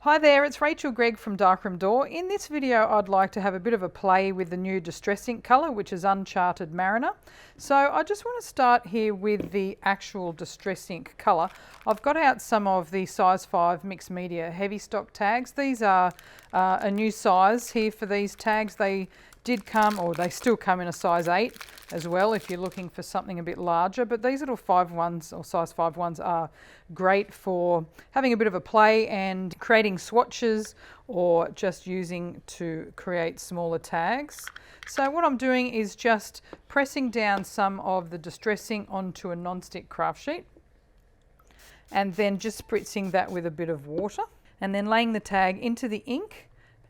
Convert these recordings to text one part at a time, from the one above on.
Hi there, it's Rachel Greig from Darkroom Door. In this video I'd like to have a bit of a play with the new Distress Ink colour, which is Uncharted Mariner. So I just want to start here with the actual Distress Ink colour. I've got out some of the size 5 mixed media heavy stock tags. These are a new size here for these tags. They did come, or they still come in a size 8 as well if you're looking for something a bit larger, but these little 5 ones or size 5 ones are great for having a bit of a play and creating swatches or just using to create smaller tags. So what I'm doing is just pressing down some of the Distress Ink onto a non-stick craft sheet and then just spritzing that with a bit of water and then laying the tag into the ink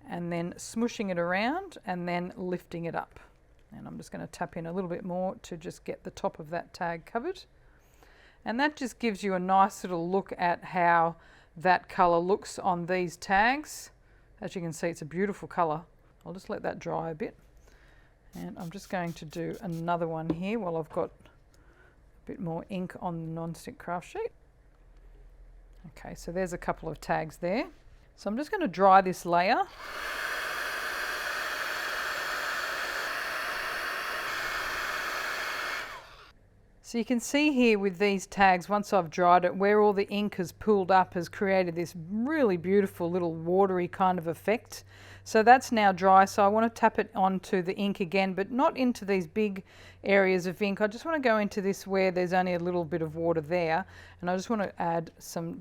and then smooshing it around and then lifting it up. And I'm just going to tap in a little bit more to just get the top of that tag covered. And that just gives you a nice little look at how that colour looks on these tags. As you can see, it's a beautiful colour. I'll just let that dry a bit. And I'm just going to do another one here while I've got a bit more ink on the non-stick craft sheet. Okay, so there's a couple of tags there. So I'm just going to dry this layer. So you can see here with these tags, once I've dried it, where all the ink has pooled up has created this really beautiful little watery kind of effect. So that's now dry, so I want to tap it onto the ink again, but not into these big areas of ink. I just want to go into this where there's only a little bit of water there, and I just want to add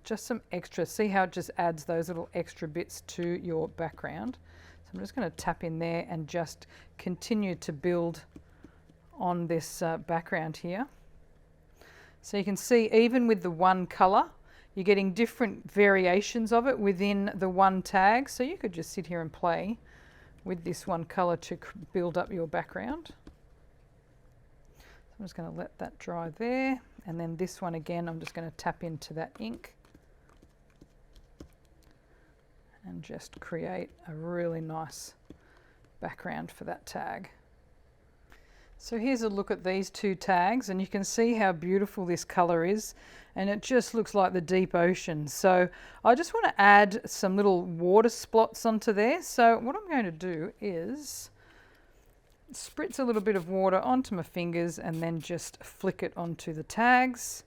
just some extra. See how it just adds those little extra bits to your background. So I'm just going to tap in there and just continue to build on this background here. So you can see even with the one colour, you're getting different variations of it within the one tag. So you could just sit here and play with this one colour to build up your background. So I'm just going to let that dry there. And then this one again, I'm just going to tap into that ink and just create a really nice background for that tag. So here's a look at these two tags, and you can see how beautiful this colour is, and it just looks like the deep ocean. So I just want to add some little water splots onto there. So what I'm going to do is spritz a little bit of water onto my fingers and then just flick it onto the tags,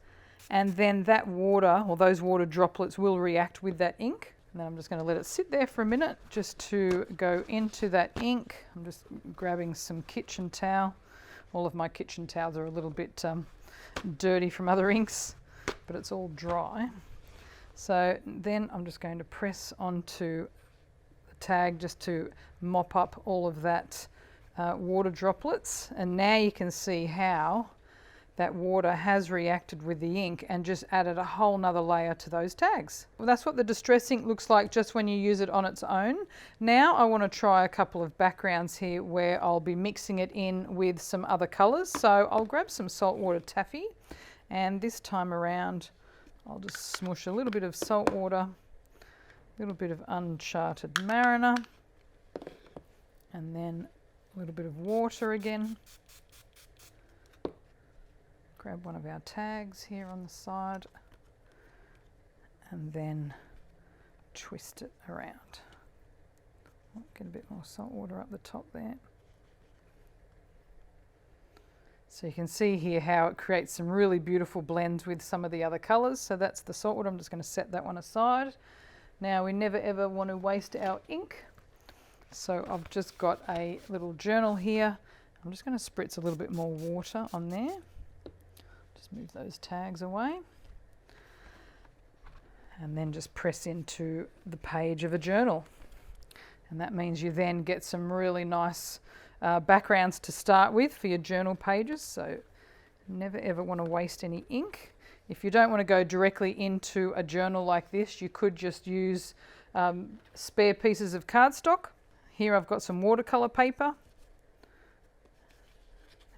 and then that water, or those water droplets, will react with that ink. And then I'm just going to let it sit there for a minute just to go into that ink. I'm just grabbing some kitchen towel. All of my kitchen towels are a little bit dirty from other inks, but it's all dry. So then I'm just going to press onto the tag just to mop up all of that water droplets. And now you can see how that water has reacted with the ink and just added a whole nother layer to those tags. Well, that's what the Distress Ink looks like just when you use it on its own. Now I want to try a couple of backgrounds here where I'll be mixing it in with some other colours. So I'll grab some saltwater taffy, and this time around I'll just smoosh a little bit of saltwater, a little bit of Uncharted Mariner, and then a little bit of water again. Grab one of our tags here on the side and then twist it around. Get a bit more salt water up the top there. So you can see here how it creates some really beautiful blends with some of the other colours. So that's the salt water. I'm just going to set that one aside. Now we never ever want to waste our ink. So I've just got a little journal here. I'm just going to spritz a little bit more water on there. Just move those tags away and then just press into the page of a journal, and that means you then get some really nice backgrounds to start with for your journal pages. So never ever want to waste any ink. If you don't want to go directly into a journal like this, you could just use spare pieces of cardstock. Here I've got some watercolour paper.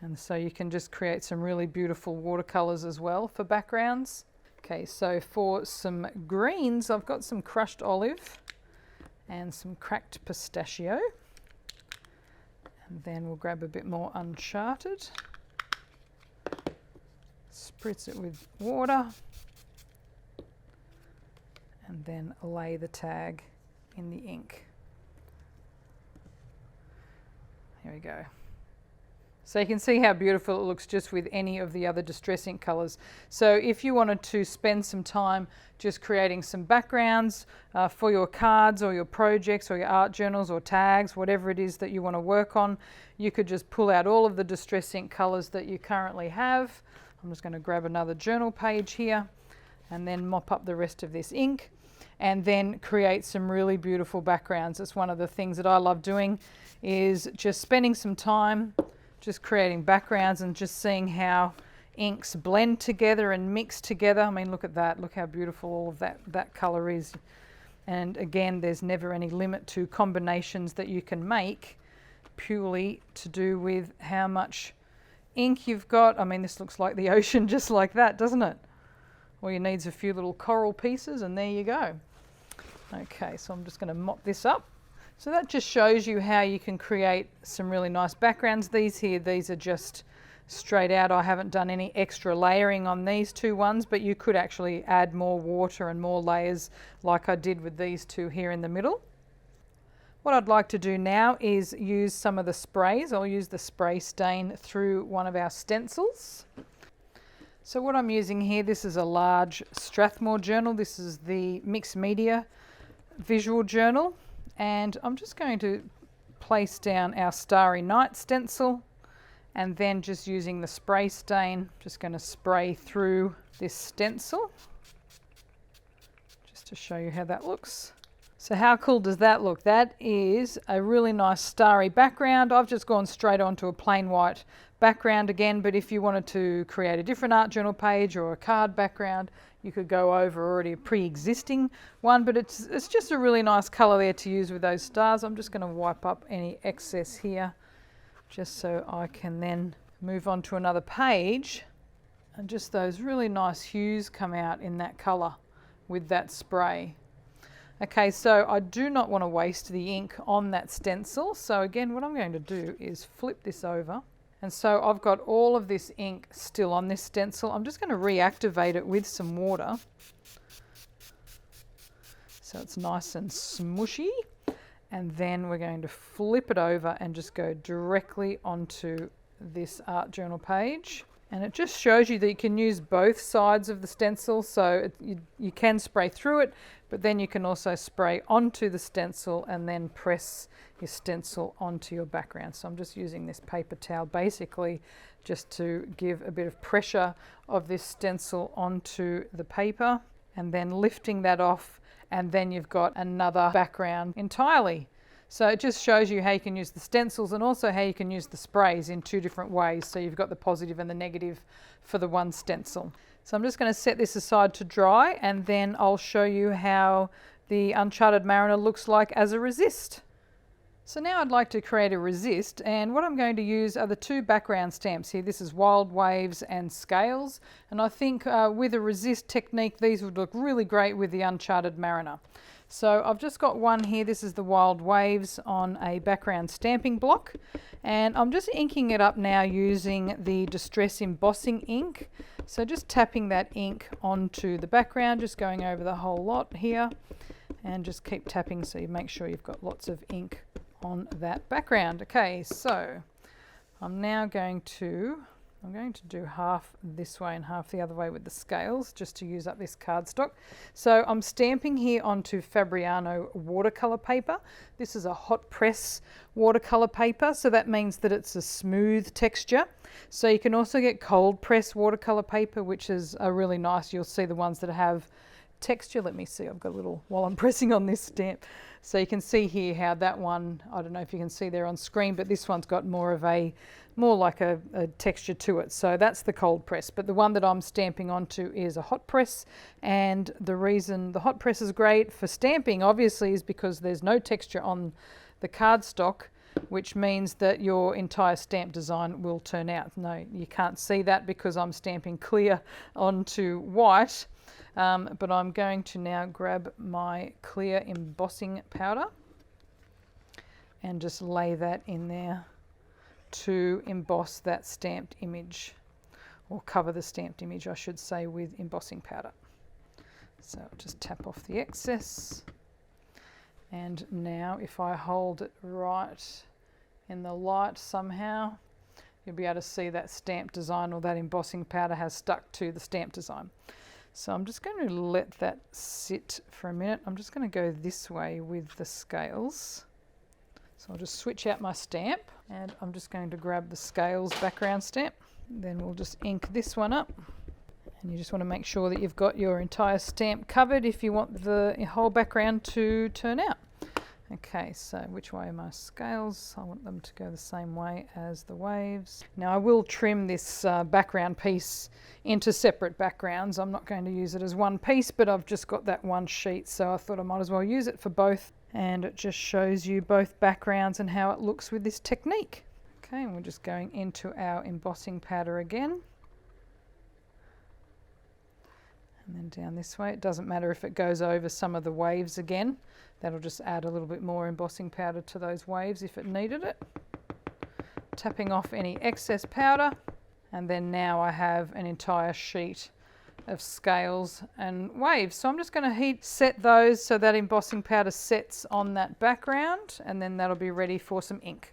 And so you can just create some really beautiful watercolours as well for backgrounds. Okay, so for some greens, I've got some crushed olive and some cracked pistachio. And then we'll grab a bit more Uncharted. Spritz it with water. And then lay the tag in the ink. Here we go. So you can see how beautiful it looks just with any of the other distress ink colours. So if you wanted to spend some time just creating some backgrounds for your cards or your projects or your art journals or tags, whatever it is that you want to work on, you could just pull out all of the distress ink colours that you currently have. I'm just going to grab another journal page here and then mop up the rest of this ink and then create some really beautiful backgrounds. It's one of the things that I love doing, is just spending some time just creating backgrounds and just seeing how inks blend together and mix together. I mean, look at that. Look how beautiful all of that colour is. And again, there's never any limit to combinations that you can make, purely to do with how much ink you've got. I mean, this looks like the ocean just like that, doesn't it? All you need is a few little coral pieces and there you go. Okay, so I'm just going to mop this up. So that just shows you how you can create some really nice backgrounds. These are just straight out. I haven't done any extra layering on these two ones, but you could actually add more water and more layers like I did with these two here in the middle. What I'd like to do now is use some of the sprays. I'll use the spray stain through one of our stencils. So what I'm using here, this is a large Strathmore journal. This is the mixed media visual journal. And I'm just going to place down our Starry Night stencil and then just using the spray stain, just going to spray through this stencil just to show you how that looks. So how cool does that look? That is a really nice starry background. I've just gone straight onto a plain white background again, but if you wanted to create a different art journal page or a card background, you could go over already a pre-existing one, but it's just a really nice colour there to use with those stars. I'm just going to wipe up any excess here just so I can then move on to another page, and just those really nice hues come out in that colour with that spray. Okay, so I do not want to waste the ink on that stencil, so again what I'm going to do is flip this over. And so I've got all of this ink still on this stencil. I'm just going to reactivate it with some water so it's nice and smushy. And then we're going to flip it over and just go directly onto this art journal page. And it just shows you that you can use both sides of the stencil. So you can spray through it, but then you can also spray onto the stencil and then press your stencil onto your background. So I'm just using this paper towel basically just to give a bit of pressure of this stencil onto the paper and then lifting that off, and then you've got another background entirely. So it just shows you how you can use the stencils and also how you can use the sprays in two different ways. So you've got the positive and the negative for the one stencil. So I'm just going to set this aside to dry, and then I'll show you how the Uncharted Mariner looks like as a resist. So now I'd like to create a resist, and what I'm going to use are the two background stamps here. This is Wild Waves and Scales, and I think with a resist technique these would look really great with the Uncharted Mariner. So I've just got one here. This is the Wild Waves on a background stamping block, and I'm just inking it up now using the Distress Embossing Ink. So just tapping that ink onto the background, just going over the whole lot here, and just keep tapping so you make sure you've got lots of ink on that background. Okay, so I'm now going to do half this way and half the other way with the scales just to use up this cardstock. So I'm stamping here onto Fabriano watercolor paper. This is a hot press watercolor paper, so that means that it's a smooth texture. So you can also get cold press watercolor paper, which is a really nice. You'll see the ones that have texture. Let me see, I've got a little while I'm pressing on this stamp. So you can see here how that one, I don't know if you can see there on screen, but this one's got more like a texture to it. So that's the cold press, but the one that I'm stamping onto is a hot press. And the reason the hot press is great for stamping obviously is because there's no texture on the cardstock, which means that your entire stamp design will turn out. No, you can't see that because I'm stamping clear onto white. But I'm going to now grab my clear embossing powder and just lay that in there to emboss that stamped image, or cover the stamped image I should say, with embossing powder. So I'll just tap off the excess, And now if I hold it right in the light somehow, you'll be able to see that stamp design, or that embossing powder has stuck to the stamp design. So I'm just going to let that sit for a minute. I'm just going to go this way with the scales. So I'll just switch out my stamp, and I'm just going to grab the scales background stamp. Then we'll just ink this one up. And you just want to make sure that you've got your entire stamp covered if you want the whole background to turn out. Okay, so which way are my scales? I want them to go the same way as the waves. Now I will trim this background piece into separate backgrounds. I'm not going to use it as one piece, but I've just got that one sheet, so I thought I might as well use it for both. And it just shows you both backgrounds and how it looks with this technique. Okay, and we're just going into our embossing powder again. And then down this way. It doesn't matter if it goes over some of the waves again. That'll just add a little bit more embossing powder to those waves if it needed it. Tapping off any excess powder. And then now I have an entire sheet of scales and waves. So I'm just going to heat set those so that embossing powder sets on that background, and then that'll be ready for some ink.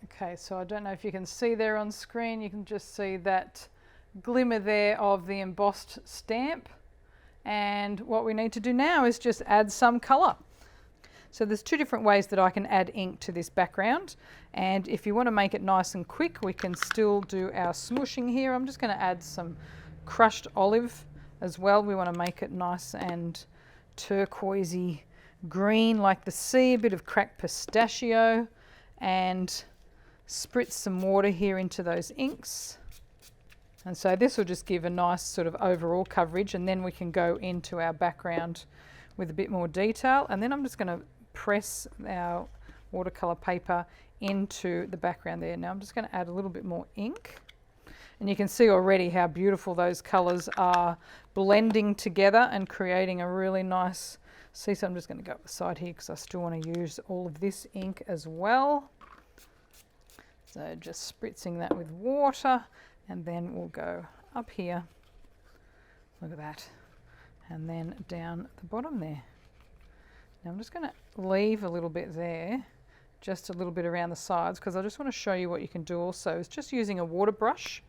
Okay, so I don't know if you can see there on screen, you can just see that glimmer there of the embossed stamp. And what we need to do now is just add some colour. So there's two different ways that I can add ink to this background. And if you want to make it nice and quick, we can still do our smooshing here. I'm just going to add some crushed olive as well. We want to make it nice and turquoisey green like the sea, a bit of cracked pistachio, and spritz some water here into those inks. And so this will just give a nice sort of overall coverage, and then we can go into our background with a bit more detail. And then I'm just going to press our watercolor paper into the background there. Now I'm just going to add a little bit more ink, and you can see already how beautiful those colors are blending together and creating a really nice. See, so I'm just going to go up the side here because I still want to use all of this ink as well. So just spritzing that with water, and then we'll go up here. Look at that. And then down the bottom there. Now I'm just going to leave a little bit there, just a little bit around the sides, because I just want to show you what you can do also. Is just using a water brush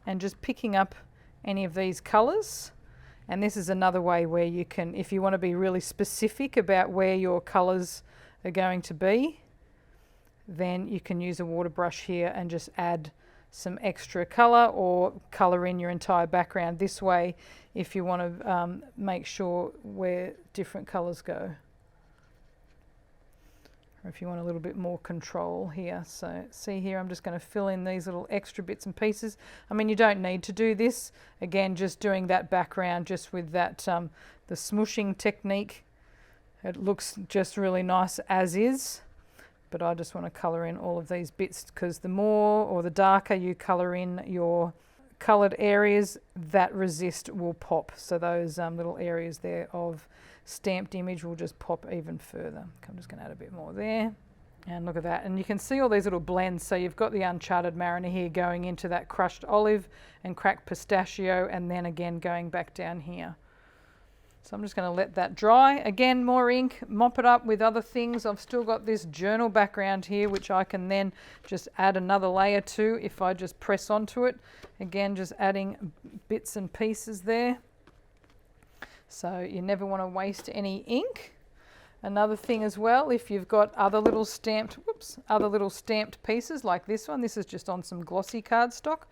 and just picking up any of these colours. And this is another way where you can, if you want to be really specific about where your colours are going to be, then you can use a water brush here and just add some extra colour or colour in your entire background this way if you want to make sure where different colours go. Or if you want a little bit more control here. So see here, I'm just going to fill in these little extra bits and pieces. I mean, you don't need to do this. Again, just doing that background just with that the smooshing technique. It looks just really nice as is. But I just want to colour in all of these bits, because the more or the darker you colour in your coloured areas, that resist will pop. So those little areas there of stamped image will just pop even further. I'm just going to add a bit more there. And look at that. And you can see all these little blends. So you've got the Uncharted Mariner here going into that crushed olive and cracked pistachio, and then again going back down here. So I'm just going to let that dry. Again, more ink, mop it up with other things. I've still got this journal background here, which I can then just add another layer to if I just press onto it. Again, just adding bits and pieces there. So you never want to waste any ink. Another thing as well, if you've got other little stamped pieces like this one, this is just on some glossy cardstock.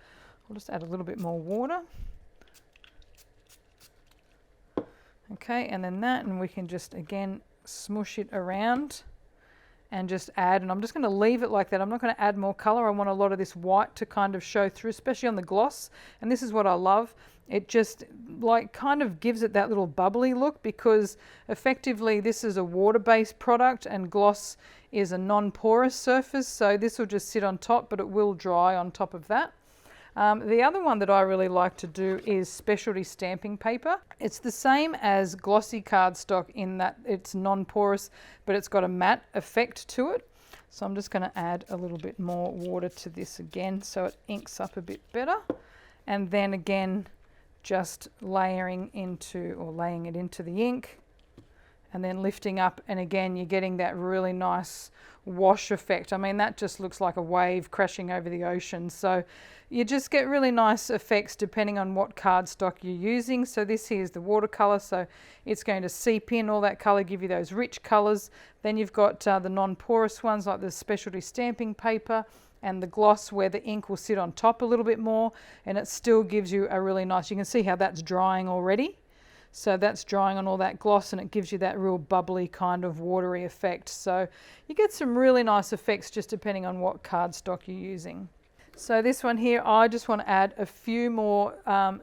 I'll just add a little bit more water. Okay, and then that, and we can just again smoosh it around and just add, and I'm just going to leave it like that. I'm not going to add more color. I want a lot of this white to kind of show through, especially on the gloss, and this is what I love. It just like kind of gives it that little bubbly look, because effectively this is a water-based product and gloss is a non-porous surface, so this will just sit on top, but it will dry on top of that. The other one that I really like to do is specialty stamping paper. It's the same as glossy cardstock in that it's non-porous, but it's got a matte effect to it. So I'm just going to add a little bit more water to this again so it inks up a bit better. And then again, just laying it into the ink and then lifting up, and again you're getting that really nice wash effect. I mean, that just looks like a wave crashing over the ocean. So you just get really nice effects depending on what cardstock you're using. So this here is the watercolor, so it's going to seep in all that color, give you those rich colors. Then you've got the non-porous ones like the specialty stamping paper and the gloss, where the ink will sit on top a little bit more, and it still gives you a really nice, you can see how that's drying already. So that's drying on all that gloss, and it gives you that real bubbly kind of watery effect. So you get some really nice effects just depending on what cardstock you're using. So this one here, I just want to add a few more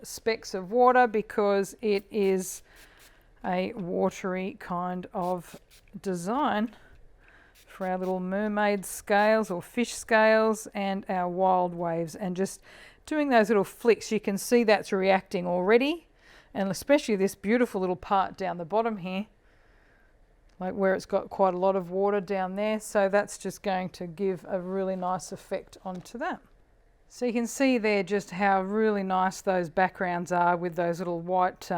specks of water because it is a watery kind of design for our little mermaid scales or fish scales and our wild waves. And just doing those little flicks, you can see that's reacting already. And especially this beautiful little part down the bottom here, like where it's got quite a lot of water down there. So that's just going to give a really nice effect onto that. So you can see there just how really nice those backgrounds are with those little white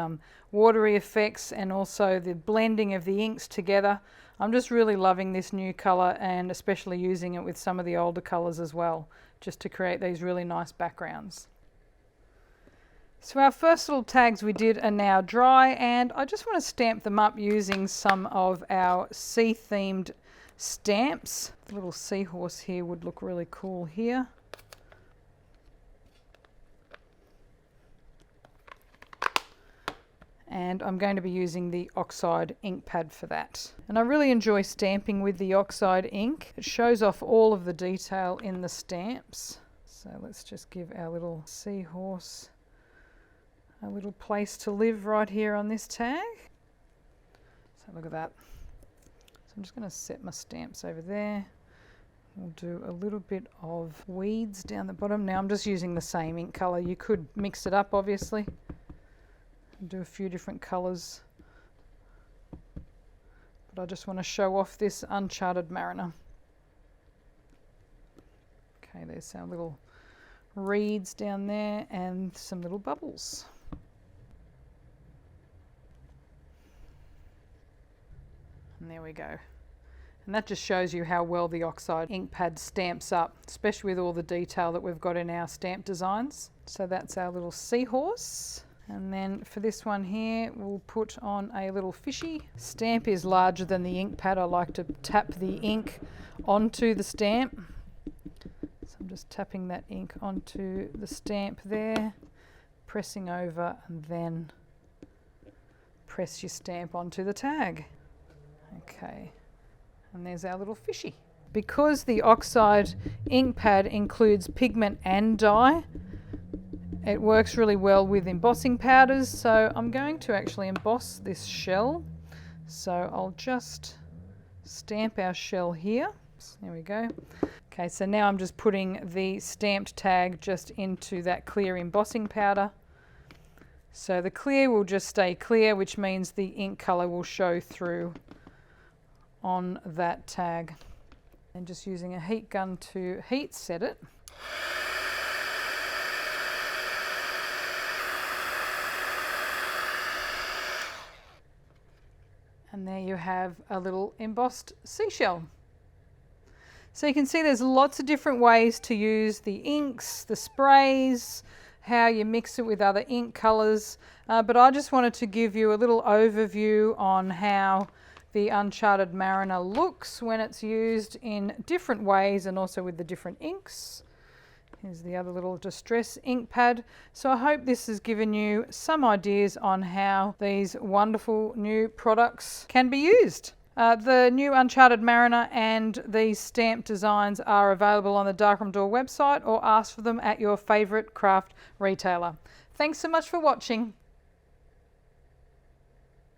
watery effects, and also the blending of the inks together. I'm just really loving this new color, and especially using it with some of the older colors as well, just to create these really nice backgrounds. So our first little tags we did are now dry, and I just want to stamp them up using some of our sea themed stamps. The little seahorse here would look really cool here. And I'm going to be using the oxide ink pad for that. And I really enjoy stamping with the oxide ink. It shows off all of the detail in the stamps. So let's just give our little seahorse a little place to live right here on this tag. So look at that. So I'm just going to set my stamps over there. We'll do a little bit of weeds down the bottom. Now I'm just using the same ink color. You could mix it up obviously and do a few different colors, but I just want to show off this Uncharted Mariner. Okay, there's our little reeds down there and some little bubbles. And there we go. And that just shows you how well the oxide ink pad stamps up, especially with all the detail that we've got in our stamp designs. So that's our little seahorse. And then for this one here, we'll put on a little fishy. Stamp is larger than the ink pad. I like to tap the ink onto the stamp. So I'm just tapping that ink onto the stamp there, pressing over, and then press your stamp onto the tag. Okay, and there's our little fishy. Because the oxide ink pad includes pigment and dye, it works really well with embossing powders. So I'm going to actually emboss this shell. So I'll just stamp our shell here. There we go. Okay, so now I'm just putting the stamped tag just into that clear embossing powder. So the clear will just stay clear, which means the ink color will show through on that tag. And just using a heat gun to heat set it. And there you have a little embossed seashell. So you can see there's lots of different ways to use the inks, the sprays, how you mix it with other ink colors. But I just wanted to give you a little overview on how the Uncharted Mariner looks when it's used in different ways and also with the different inks. Here's the other little distress ink pad. So I hope this has given you some ideas on how these wonderful new products can be used. The new Uncharted Mariner and these stamp designs are available on the Darkroom Door website, or ask for them at your favourite craft retailer. Thanks so much for watching.